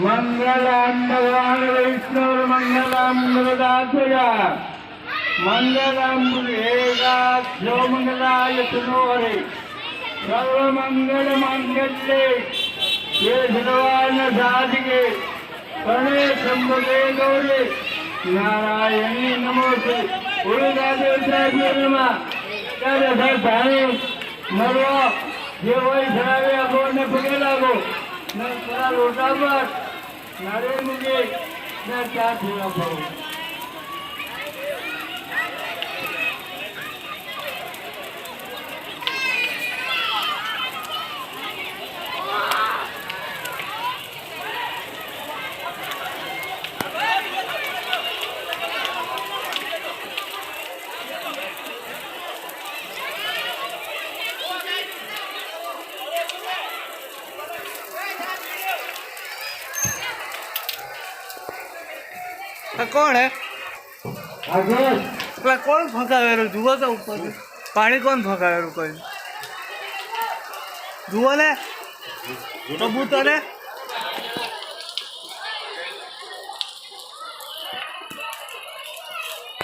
मंगलम भगवान विष्णु मंगलम गुरुदासया मंगलम गुरुदेवाभ्यो मंगलाय तनोहरे सर्वमंगल मंगल्ये ये भगवान साधिके कर्णे संभवे गौरे नारायणी नमोस्ते उड़ीदादेवता ત્યારે સાહેબ ભાઈ મરવા જે હોય ધરાવે આપો ને પગે લાગો ને પેલા લોટા પર નારે મૂકે ને ચા પીવા પાડો. कौन है कौन फंसावे जुआ तो ऊपर पानी कौन फंसावे कोई जुआ ने कबूतर है